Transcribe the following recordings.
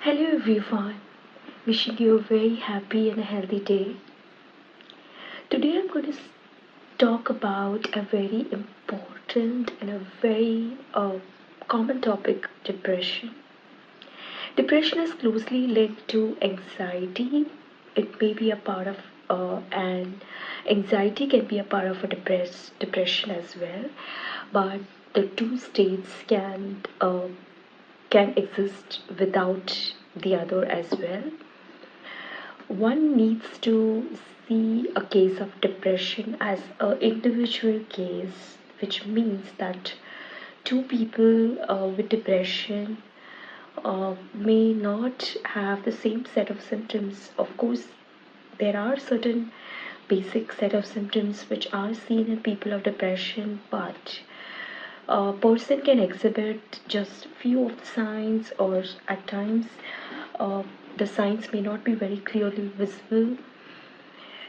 Hello everyone, wishing you a very happy and a healthy day. Today I'm going to talk about a very important and a very common topic, depression. Depression is closely linked to anxiety. It may be a part of and anxiety can be a part of a depression as well, but the two states can exist without the other as well. One needs to see a case of depression as an individual case, which means that two people with depression may not have the same set of symptoms. Of course, there are certain basic set of symptoms which are seen in people of depression, but a person can exhibit just few of the signs, or at times uh, the signs may not be very clearly visible.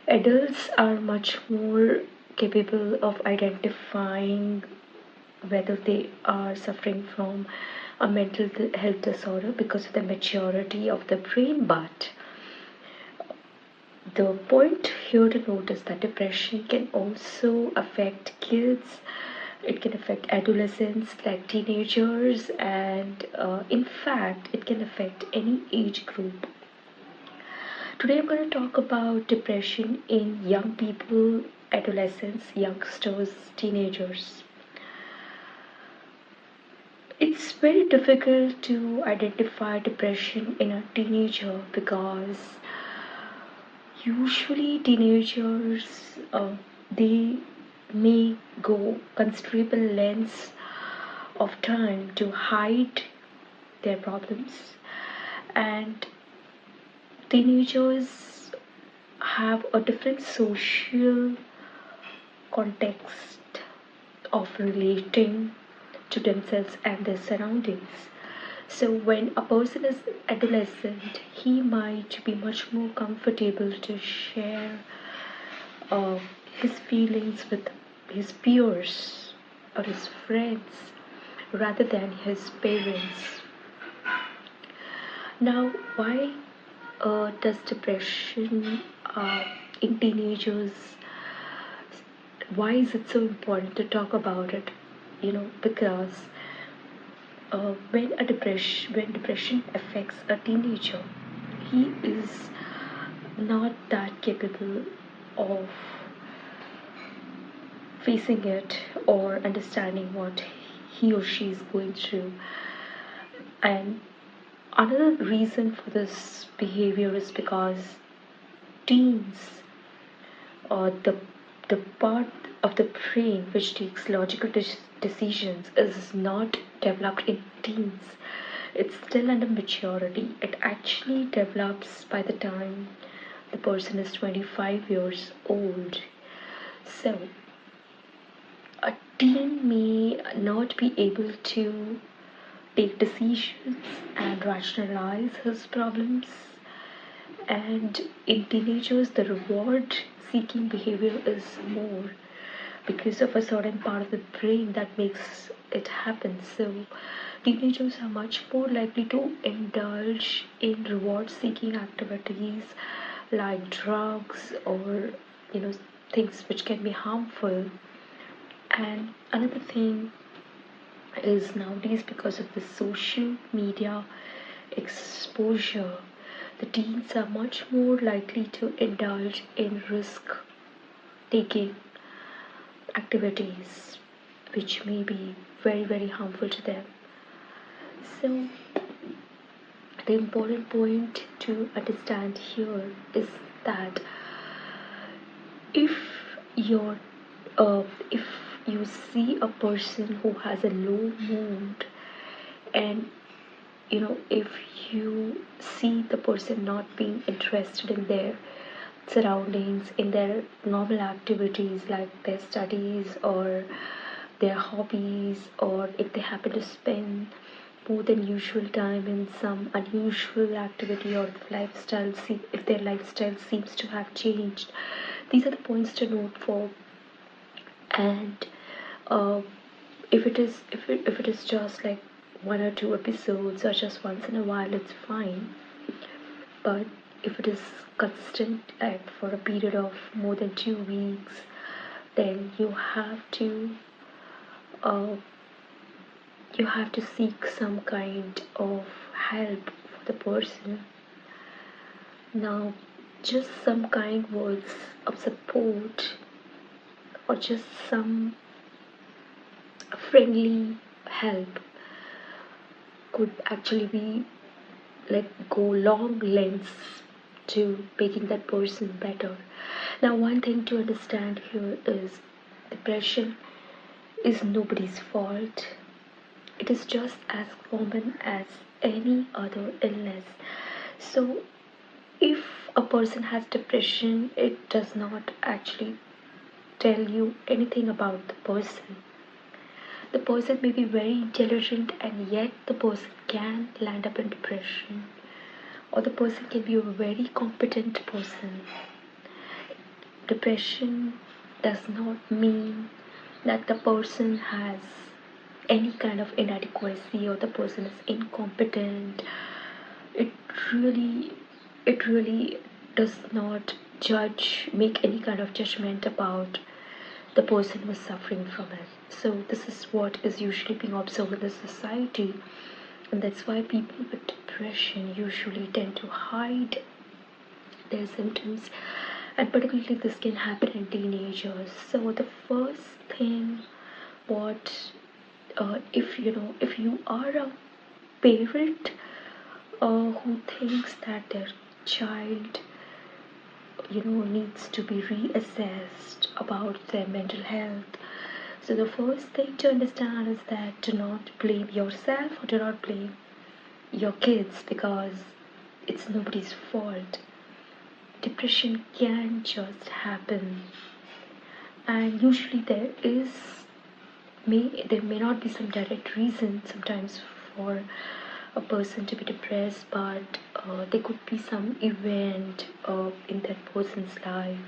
Adults are much more capable of identifying whether they are suffering from a mental health disorder because of the maturity of the brain, but the point here to note is that depression can also affect kids. It can affect adolescents like teenagers, and in fact it can affect any age group. Today I'm going to talk about depression in young people, adolescents, youngsters, teenagers. It's very difficult to identify depression in a teenager because usually teenagers they may go considerable lengths of time to hide their problems, and teenagers have a different social context of relating to themselves and their surroundings. So when a person is adolescent, he might be much more comfortable to share uh, his feelings with his peers or his friends rather than his parents. Now, why does depression in teenagers, why is it so important to talk about it? Because when depression affects a teenager, he is not that capable of facing it or understanding what he or she is going through. And another reason for this behavior is because teens, or the part of the brain which takes logical decisions, is not developed in teens. It's still under maturity. It actually develops by the time the person is 25 years old. So a teen may not be able to take decisions and rationalize his problems. And in teenagers, the reward seeking behavior is more because of a certain part of the brain that makes it happen. So, teenagers are much more likely to indulge in reward seeking activities like drugs, or you know things which can be harmful. And another thing is, nowadays, because of the social media exposure, the teens are much more likely to indulge in risk taking activities which may be very, very harmful to them. So, the important point to understand here is that if you're if you see a person who has a low mood, and if you see the person not being interested in their surroundings, in their normal activities like their studies or their hobbies, or if they happen to spend more than usual time in some unusual activity, or if their lifestyle seems to have changed, these are the points to note for. And uh, if it is just like one or two episodes or just once in a while, it's fine. But if it is constant, like for a period of more than 2 weeks, then uh, you have to seek some kind of help for the person. Now, just some kind words of support or just some friendly help could actually be like go long lengths to making that person better. Now, one thing to understand here is depression is nobody's fault. It is just as common as any other illness. So, if a person has depression, it does not actually tell you anything about the person. The person may be very intelligent and yet the person can land up in depression, or the person can be a very competent person. Depression does not mean that the person has any kind of inadequacy or the person is incompetent. It really, it really does not make any kind of judgment about the person who is suffering from it. So this is what is usually being observed in the society, and that's why people with depression usually tend to hide their symptoms, and particularly this can happen in teenagers. So the first thing, what if you are a parent who thinks that their child needs to be reassessed about their mental health, so the first thing to understand is that do not blame yourself or do not blame your kids, because it's nobody's fault. Depression can just happen, and usually there may not be some direct reason sometimes for a person to be depressed, but there could be some event in that person's life.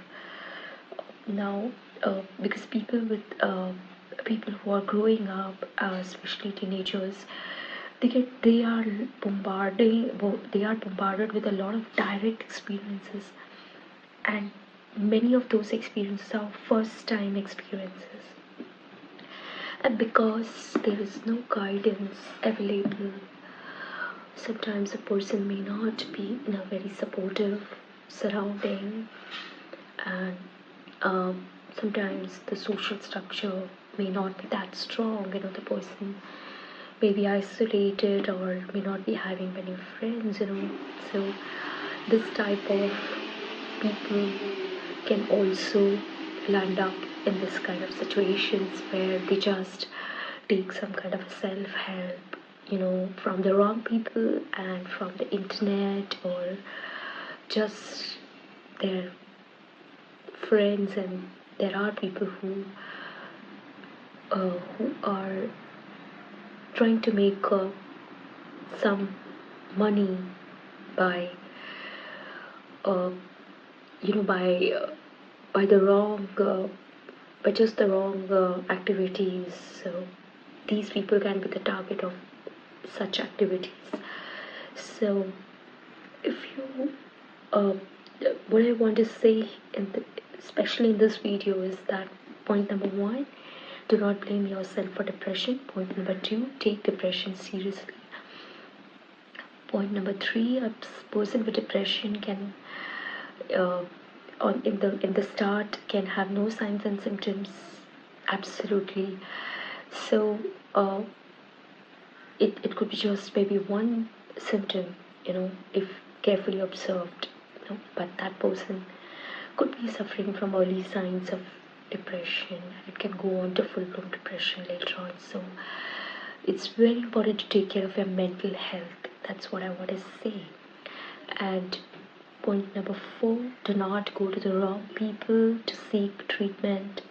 Now, because people who are growing up, especially teenagers, they are bombarded with a lot of direct experiences, and many of those experiences are first time experiences. And because there is no guidance available, sometimes a person may not be in a very supportive surrounding, and sometimes the social structure may not be that strong. The person may be isolated or may not be having many friends. So this type of people can also land up in this kind of situations where they just take some kind of self-help, from the wrong people and from the internet or just their friends. And there are people who are trying to make some money by uh, by the wrong by just the wrong activities. So these people can be the target of such activities. So if you uh, what I want to say especially in this video is that point number 1, do not blame yourself for depression. Point number 2, take depression seriously. Point number 3, a person with depression can uh, in the start can have no signs and symptoms. Absolutely. So it could be just maybe one symptom, if carefully observed, but that person could be suffering from early signs of depression, and it can go on to full-blown depression later on. So it's very important to take care of your mental health. That's what I want to say. And point number 4, do not go to the wrong people to seek treatment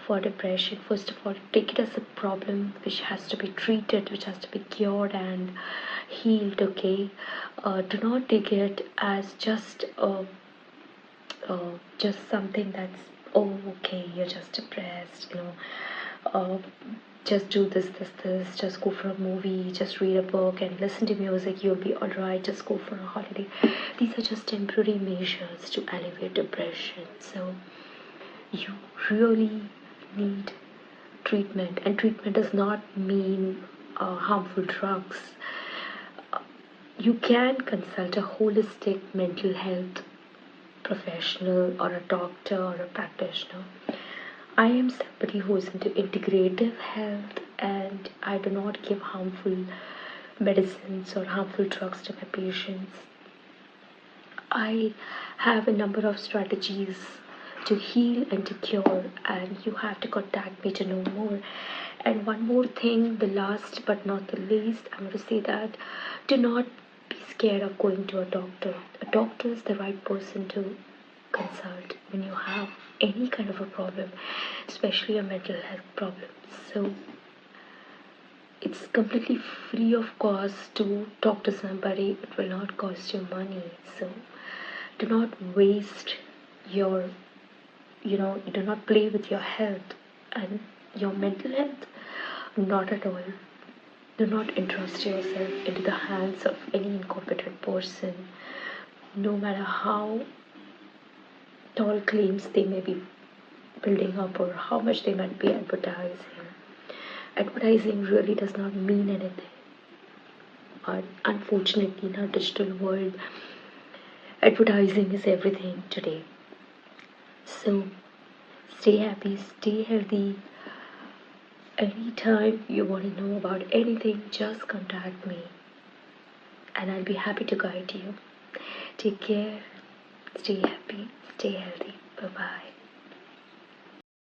for depression. First of all, take it as a problem which has to be treated, which has to be cured and healed. Okay, do not take it as just something that's, oh, okay, you're just depressed. Uh, just do this, just go for a movie, just read a book and listen to music, you'll be alright, just go for a holiday. These are just temporary measures to alleviate depression. So you really need treatment, and treatment does not mean harmful drugs. You can consult a holistic mental health professional or a doctor or a practitioner. I am somebody who is into integrative health, and I do not give harmful medicines or harmful drugs to my patients. I have a number of strategies to heal and to cure, and you have to contact me to know more. And one more thing, the last but not the least, I'm going to say that do not be scared of going to a doctor. A doctor is the right person to consult when you have any kind of a problem, especially a mental health problem. So it's completely free of cost to talk to somebody. It will not cost you money. So do not waste your, do not play with your health and your mental health. Not at all. Do not entrust yourself into the hands of any incompetent person, no matter how tall claims they may be building up or how much they might be advertising. Advertising really does not mean anything. But unfortunately, in our digital world, advertising is everything today. So stay happy, stay healthy. Anytime you want to know about anything, just contact me and I'll be happy to guide you. Take care, stay happy, stay healthy. Bye bye.